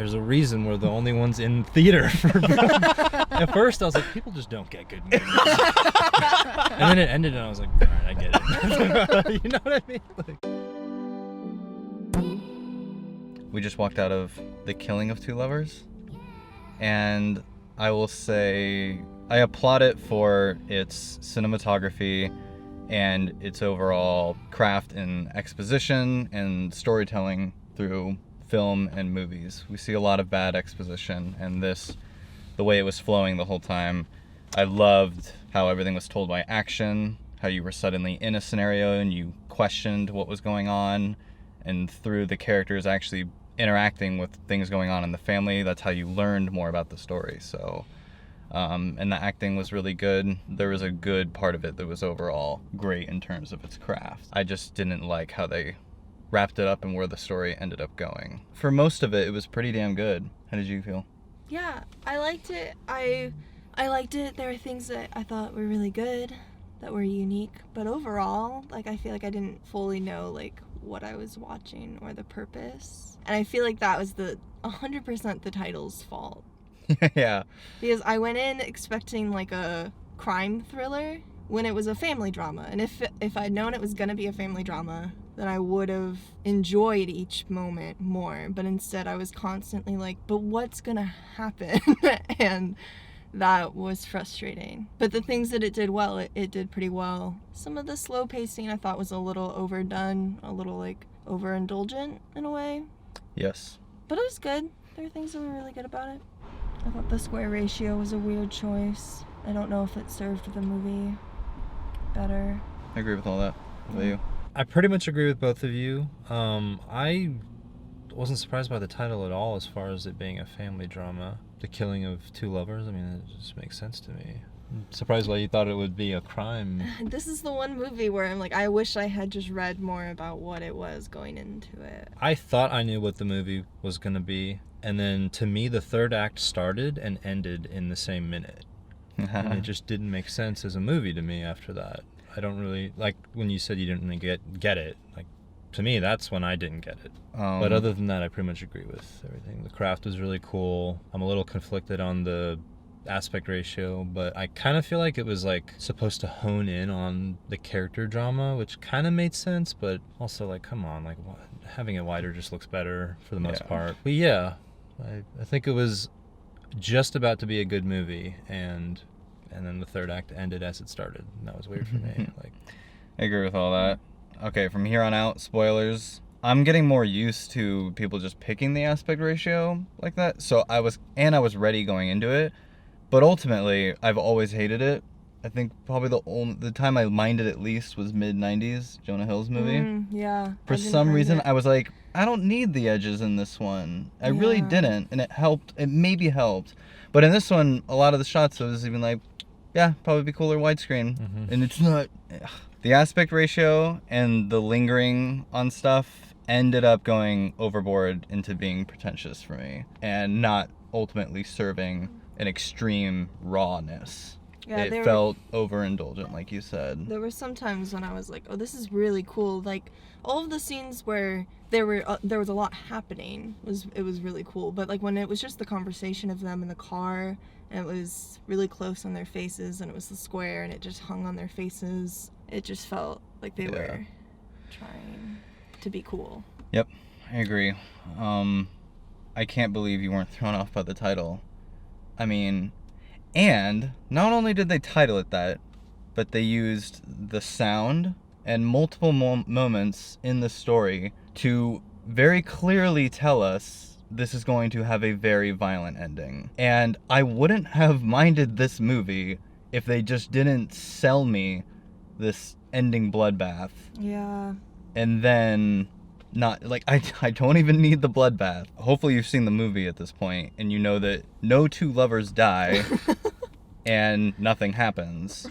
there's a reason we're the only ones in theater. At first, I was like, people just don't get good movies. And then it ended, and I was like, all right, I get it. You know what I mean? We just walked out of The Killing of Two Lovers, and I will say I applaud it for its cinematography and its overall craft in exposition and storytelling through film and movies. We see a lot of bad exposition, and this, the way it was flowing the whole time, I loved how everything was told by action, how you were suddenly in a scenario and you questioned what was going on, and through the characters actually interacting with things going on in the family, that's how you learned more about the story. So and the acting was really good. There was a good part of it that was overall great in terms of its craft. I just didn't like how they wrapped it up and where the story ended up going. For most of it, it was pretty damn good. How did you feel? Yeah, I liked it. I liked it. There were things that I thought were really good, that were unique. But overall, like, I feel like I didn't fully know, like, what I was watching or the purpose. And I feel like that was 100% the title's fault. Yeah. Because I went in expecting like a crime thriller when it was a family drama. And if I'd known it was going to be a family drama, then I would have enjoyed each moment more. But instead I was constantly like, but what's going to happen? And that was frustrating. But the things that it did well, it did pretty well. Some of the slow pacing I thought was a little overdone, a little like overindulgent in a way. Yes. But it was good. There were things that were really good about it. I thought the square ratio was a weird choice. I don't know if it served the movie better. I agree with all that. What about you? I pretty much agree with both of you. I wasn't surprised by the title at all as far as it being a family drama. The Killing of Two Lovers, I mean, it just makes sense to me. I'm surprised why you thought it would be a crime. This is the one movie where I'm like, I wish I had just read more about what it was going into it. I thought I knew what the movie was going to be, and then to me the third act started and ended in the same minute. And it just didn't make sense as a movie to me after that. I don't really, like when you said you didn't get it, like to me that's when I didn't get it. But other than that, I pretty much agree with everything. The craft was really cool. I'm a little conflicted on the aspect ratio, but I kind of feel like it was like supposed to hone in on the character drama, which kind of made sense, but also like, come on, like having it wider just looks better for the most part. But yeah, I think it was just about to be a good movie, and then the third act ended as it started, and that was weird for me. Like, I agree with all that. Okay, from here on out, spoilers. I'm getting more used to people just picking the aspect ratio like that. So I was ready going into it, but ultimately I've always hated it. I think probably the time I minded it least was mid-90s, Jonah Hill's movie. Yeah. For some reason, I was like, I don't need the edges in this one. I really didn't, and it helped. It maybe helped. But in this one, a lot of the shots, it was even like, yeah, probably be cooler widescreen. Mm-hmm. And it's not. The aspect ratio and the lingering on stuff ended up going overboard into being pretentious for me and not ultimately serving an extreme rawness. Yeah, it felt overindulgent, like you said. There were some times when I was like, oh, this is really cool. Like, all of the scenes where there was a lot happening, it was really cool. But, like, when it was just the conversation of them in the car, and it was really close on their faces, and it was the square, and it just hung on their faces, it just felt like they were trying to be cool. Yep, I agree. I can't believe you weren't thrown off by the title. I mean, and not only did they title it that, but they used the sound and multiple moments in the story to very clearly tell us this is going to have a very violent ending. And I wouldn't have minded this movie if they just didn't sell me this ending bloodbath. Yeah. And then not, like, I don't even need the bloodbath. Hopefully you've seen the movie at this point and you know that no two lovers die and nothing happens.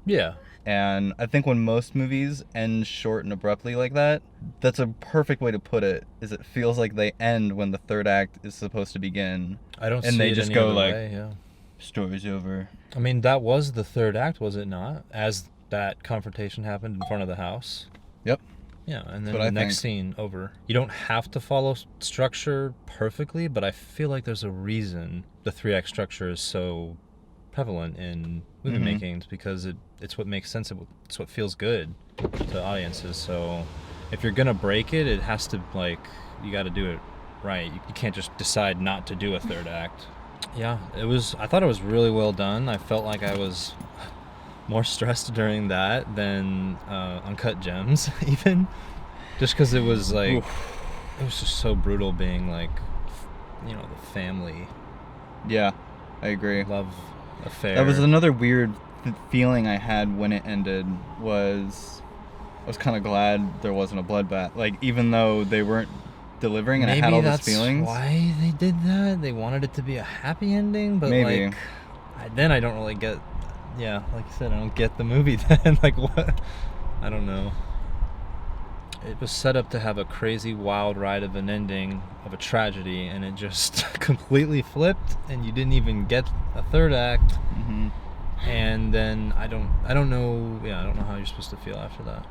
Yeah. And I think when most movies end short and abruptly like that, that's a perfect way to put it, is it feels like they end when the third act is supposed to begin. I don't see and they it just any go other like, way, yeah. Story's over. I mean, that was the third act, was it not? As that confrontation happened in front of the house. Yep. Yeah, and then what the I next think. scene over. You don't have to follow structure perfectly, but I feel like there's a reason the 3-act structure is so prevalent in movie Mhm. makings, because it's what makes sense. It's what feels good to audiences. So if you're gonna break it, it has to, like, you got to do it right. You can't just decide not to do a third act. Yeah, I thought it was really well done. I felt like I was more stressed during that than Uncut Gems, even, just because it was like Oof. it was just so brutal, being like, you know, the family Yeah, I agree. love affair. That was another weird feeling I had when it ended. I was kind of glad there wasn't a bloodbath. Like, even though they weren't delivering, and Maybe I had all those that's feelings. why they did that. They wanted it to be a happy ending, but Maybe. like, then I don't really get. Yeah, like you said, I don't get the movie then. Like, what? I don't know. It was set up to have a crazy, wild ride of an ending of a tragedy, and it just completely flipped, and you didn't even get a third act. Mm-hmm. And then I don't know. Yeah, I don't know how you're supposed to feel after that.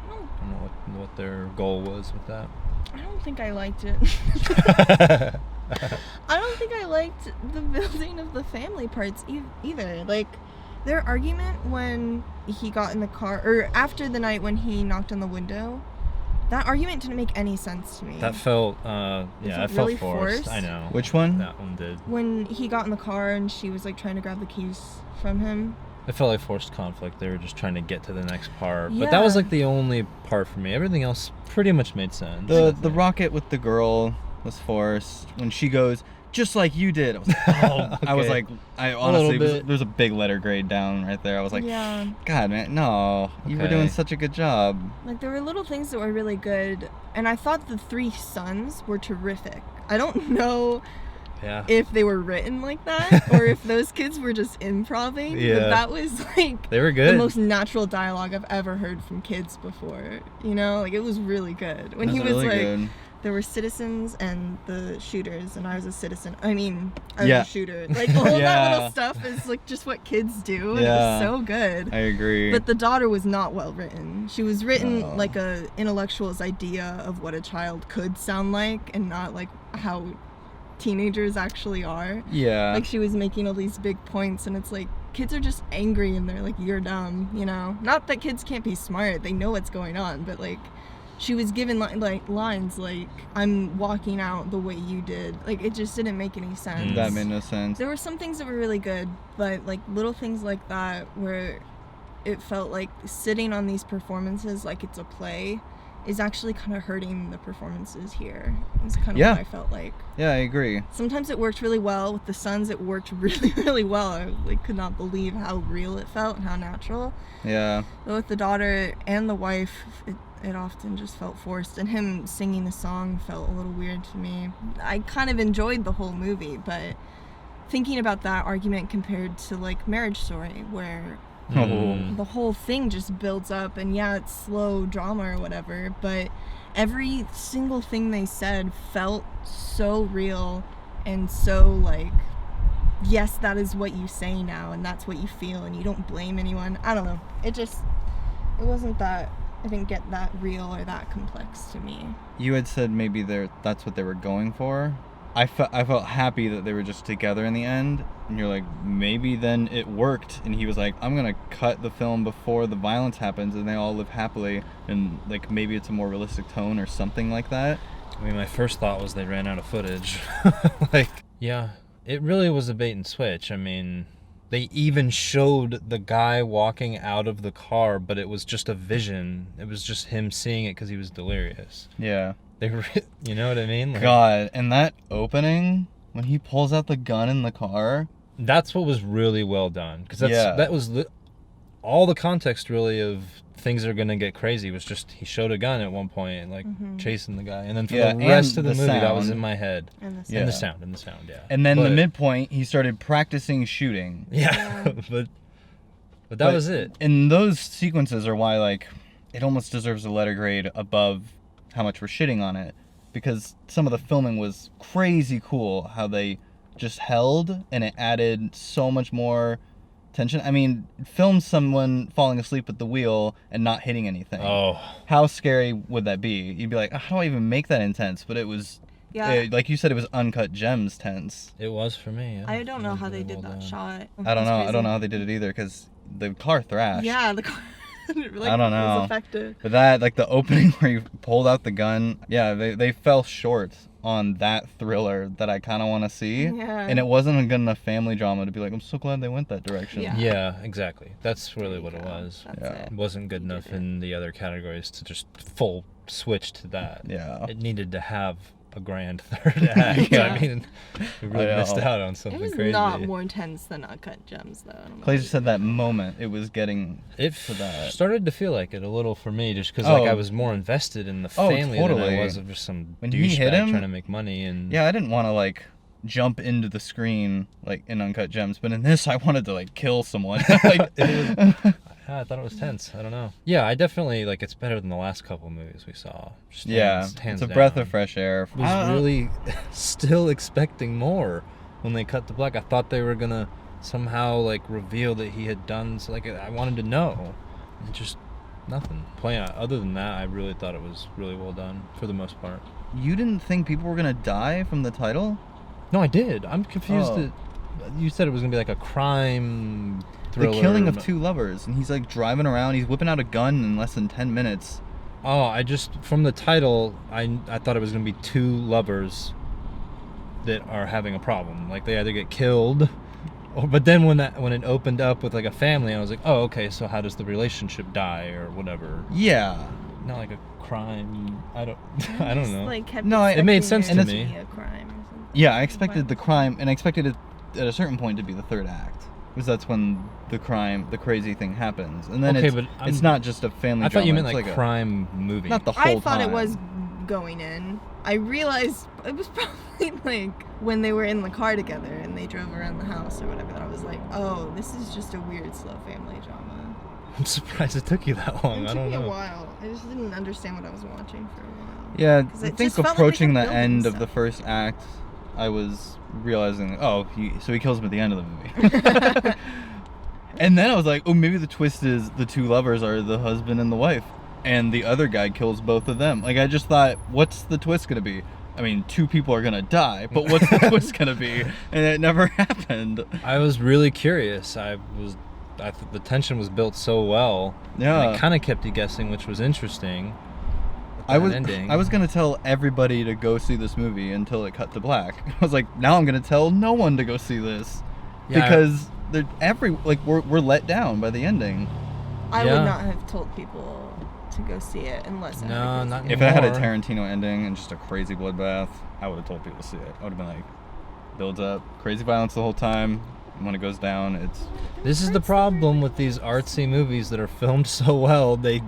I don't know what their goal was with that. I don't think I liked it. I don't think I liked the building of the family parts either. Like, their argument when he got in the car, or after the night when he knocked on the window, that argument didn't make any sense to me. That felt, felt felt really forced. forced. I know. Which one? That one did. When he got in the car and she was like trying to grab the keys from him. It felt like forced conflict. They were just trying to get to the next part. But that was Yeah. like the only part for me. Everything else pretty much made sense. The rocket with the girl was forced. When she goes, just like you did. I was like, oh. I was Okay. like, I honestly, bit. there's a big letter grade down right there. I was like, Yeah. God, man, no. You were doing Okay. such a good job. Like, there were little things that were really good, and I thought the 3 sons were terrific. I don't know Yeah. if they were written like that or if those kids were just improving. Yeah. But that was like They were good. the most natural dialogue I've ever heard from kids before. You know, like, it was really good. When That he was really like, good. there were citizens and the shooters, and I was a citizen. I mean, I was Yeah. a shooter. Like, all that Yeah. little stuff is like just what kids do. And Yeah. it was so good. I agree. But the daughter was not well written. She was written No. like a intellectual's idea of what a child could sound like, and not like how teenagers actually are. yeah. Like, she was making all these big points, and it's like, kids are just angry and they're like, you're dumb, you know? Not that kids can't be smart, they know what's going on, but like, she was given like lines like, I'm walking out the way you did. Like, it just didn't make any sense. That made no sense. There were some things that were really good, but like little things like that where it felt like sitting on these performances like it's a play is actually kind of hurting the performances here. It's kind of Yeah. what I felt like. Yeah, I agree. Sometimes it worked really well. With the sons, it worked really, really well. I like could not believe how real it felt and how natural. Yeah. But with the daughter and the wife, it often just felt forced. And him singing the song felt a little weird to me. I kind of enjoyed the whole movie, but thinking about that argument compared to like Marriage Story, where Mm. the whole thing just builds up, and yeah, it's slow drama or whatever, but every single thing they said felt so real and so like, yes, that is what you say now, and that's what you feel, and you don't blame anyone. I don't know. It wasn't that, I didn't get that real or that complex to me. You had said maybe that's what they were going for. I felt happy that they were just together in the end, and you're like, maybe then it worked. And he was like, I'm gonna cut the film before the violence happens, and they all live happily, and like maybe it's a more realistic tone or something like that. I mean, my first thought was they ran out of footage. Like, yeah, it really was a bait and switch. I mean, they even showed the guy walking out of the car, but it was just a vision. It was just him seeing it because he was delirious. Yeah. You know what I mean? Like, God, and that opening when he pulls out the gun in the car. that's what was really well done, because Yeah. that was all the context really of things are gonna get crazy was just he showed a gun at one point, like chasing the guy, and then for Yeah, the rest and of the the movie that was sound. in my head. And the Yeah. And the sound, yeah. And then the But- midpoint, he started practicing shooting. Yeah, but that was it. And those sequences are why, like, it almost deserves a letter grade above how much we're shitting on it. Because some of the filming was crazy cool, how they just held, and it added so much more tension. I mean, film someone falling asleep at the wheel and not hitting anything. Oh, How scary would that be? You'd be like, how do I even make that intense? But it was, like you said, it was uncut gems tense. it was for me. Yeah. I don't It know was how they really did well that done. shot. I don't It's know. I crazy. don't know how they did it either because the car thrashed. Yeah, the car. Like, I don't know. was effective. But that, like the opening where you pulled out the gun, yeah, they fell short on that thriller that I kind of want to see. Yeah. And it wasn't a good enough family drama to be like, I'm so glad they went that direction. Yeah. Yeah, exactly. That's really what it Yeah, was. That's Yeah. it. It wasn't good He enough did it. in the other categories to just full switch to that. Yeah. It needed to have a grand third act. Yeah. I mean, we really I missed know. out on It something was crazy. not more intense than Uncut Gems, though. I don't know Clay what just said that moment it was getting It for that. started to feel like it a little for me, just because like Oh. I was more invested in the Oh, family than totally. I was of just some When he hit douchebag him- trying to make money. And Yeah, I didn't want to like jump into the screen like in Uncut Gems, but in this I wanted to like kill someone. Like, I thought it was tense. I don't know. Yeah, I definitely like it's better than the last couple movies we saw. Just yeah, hands it's a breath down. of fresh air. I was really still expecting more when they cut to black. I thought they were gonna somehow like reveal that he had done. So like I wanted to know. And just nothing. Other than that, I really thought it was really well done for the most part. You didn't think people were gonna die from the title? No, I did. I'm confused. Oh. You said it was gonna be like a crime thriller. The Killing of Two Lovers, and he's like driving around. He's whipping out a gun in less than 10 minutes. Oh, I just from the title, I thought it was gonna be two lovers that are having a problem. Like they either get killed, but then when it opened up with like a family, I was like, oh, okay. So how does the relationship die or whatever? Yeah. Not like a crime. I don't Just, know. Like, kept No, it made expecting sense there to me. be a crime or something. Yeah, I expected the crime, and I expected it at a certain point to be the third act. Because that's when the crazy thing happens. And then Okay, it's, but it's not just a family I thought you drama, meant it's like a- crime movie. Not the whole I thought time. it was going in. I realized it was probably like when they were in the car together and they drove around the house or whatever that I was like, oh, this is just a weird slow family drama. I'm surprised it took you that long. It I took don't me a know. while. I just didn't understand what I was watching for a while. Yeah, 'Cause I it think just felt like they approaching the kept building end of the stuff. first act, I was realizing, he kills him at the end of the movie. And then I was like, oh, maybe the twist is the two lovers are the husband and the wife, and the other guy kills both of them. Like, I just thought, what's the twist gonna be? I mean, two people are gonna die, but what's the twist gonna be? And it never happened. I was really curious. I thought the tension was built so well. Yeah. And it kind of kept you guessing, which was interesting. with I that was ending. I was gonna tell everybody to go see this movie until it cut to black. I was like, now I'm gonna tell no one to go see this Yeah, because we're let down by the ending. I Yeah. would not have told people to go see it unless I No, had to go not see If it. it had a More. Tarantino ending and just a crazy bloodbath, I would have told people to see it. I would have been like, builds up, crazy violence the whole time. And when it goes down, it's This is the problem with these artsy movies that are filmed so well. They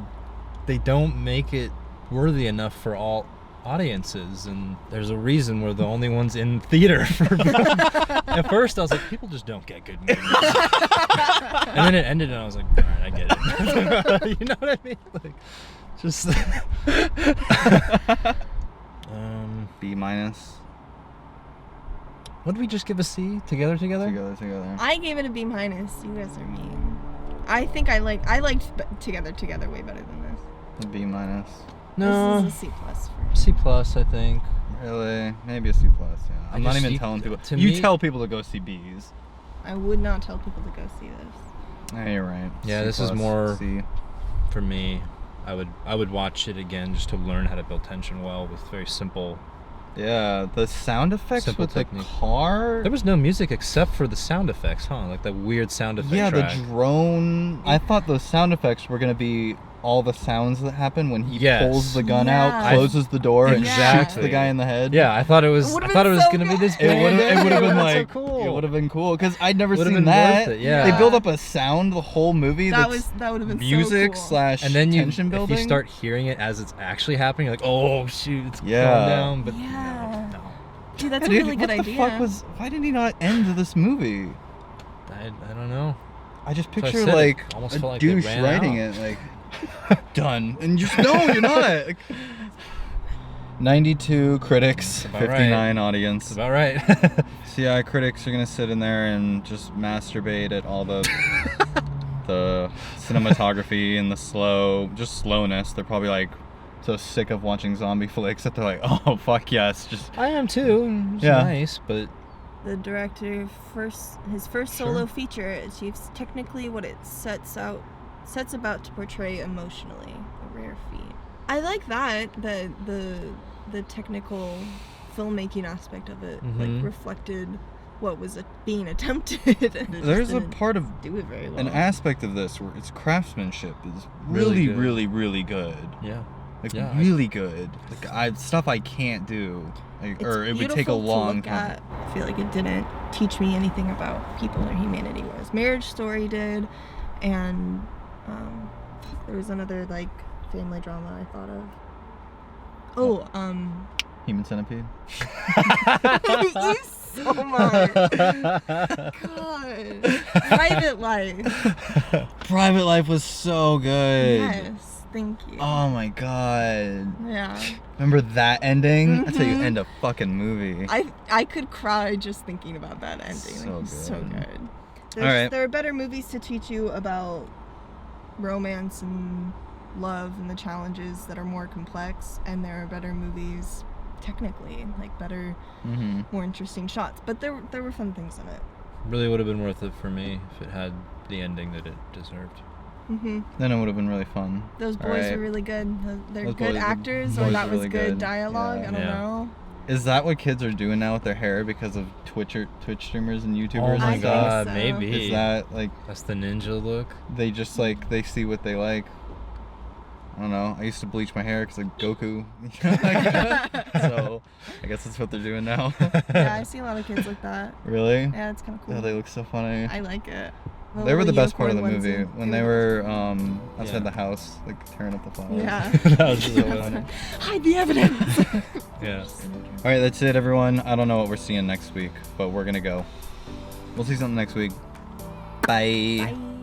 don't make it worthy enough for all audiences, and there's a reason we're the only ones in theater. At first, I was like, people just don't get good movies. And then it ended, and I was like, all right, I get it. You know what I mean? Like, just. B minus. What did we just give a C? Together? Together. I gave it a B minus. You guys are mean. I think I liked Together way better than this. A B minus. No, This is a C plus for me. C plus, I think. Really? Maybe a C plus. Yeah. I'm not just- even you- telling people. to You me- tell people to go see B's. I would not tell people to go see this. Yeah, you're right. Yeah, C this is plus, more- C. For me, I would watch it again just to learn how to build tension well with very simple. Yeah, the sound effects Simple with technique. the car. There was no music except for the sound effects, huh? Like the weird sound effect Yeah, track. the drone. I thought those sound effects were gonna be all the sounds that happen when he Yes. pulls the gun Yeah. out, closes the door, and shoots Exactly. the guy in the head. Yeah, I thought it was. It would've I thought it been was so gonna be this. good. It would have been It would've like so cool. It would have been cool because I'd never Would've seen been that. worth it, yeah. They build up a sound the whole movie. That that's would have been music so cool. slash And then tension if building. you start hearing it as it's actually happening, you're like, oh shoot, it's Yeah. going down. But Yeah. no, Dude, that's Yeah, a dude, really good what idea. the fuck was? Why did he not end this movie? I don't know. I just So I picture said it like almost a felt like they douche ran writing out. it like done, and just no, you're not. Like, 92 critics, about 59 right. audience. That's about right. So yeah, critics are gonna sit in there and just masturbate at all the cinematography and the slowness. They're probably like so sick of watching zombie flicks that they're like, oh fuck yes, just I am too. It's Yeah. nice, but The director his first Sure. solo feature achieves technically what it sets about to portray emotionally, a rare feat. I like that the technical filmmaking aspect of it Mhm. like reflected what was being attempted. And it just there's a didn't part of do it very well. an aspect of this where its craftsmanship is Really really good. really good. yeah. Like Yeah, really good. Like stuff I can't do. Like, It's or it would take a beautiful to long look time. at. I feel like it didn't teach me anything about people or humanity, whereas Marriage Story did, and there was another like family drama I thought of. Human Centipede. You so much. God. Private Life. Private Life was so good. Yes, thank you. Oh my god. Yeah. Remember that ending? That's how you Mhm. end a fucking movie. I could cry just thinking about that ending. So Like, it's so good. good. Alright. There are better movies to teach you about romance and love and the challenges that are more complex, and there are better movies technically, like better, Mm-hmm. more interesting shots. But there were fun things in it. Really would have been worth it for me if it had the ending that it deserved. Hmm Then it would have been really fun. Those boys Alright. are really good. They're Those good boys- actors, boys or that are was really good good. dialogue. Yeah. I don't Yeah. know. Is that what kids are doing now with their hair because of Twitch streamers and YouTubers Oh and my think stuff? god, so. maybe. Is that like That's the ninja look. they just like they see what they like? I don't know. I used to bleach my hair because like Goku. So I guess that's what they're doing now. Yeah, I see a lot of kids like that. Really? Yeah, it's kind of cool. Oh, they look so funny. I like it. They were the best part of the unicorn movie onesie. when they were outside Yeah. the house, like tearing up the flowers. Yeah. That was so funny. Hide the evidence. Yeah. All right, that's it, everyone. I don't know what we're seeing next week, but we're gonna go. We'll see something next week. Bye. Bye.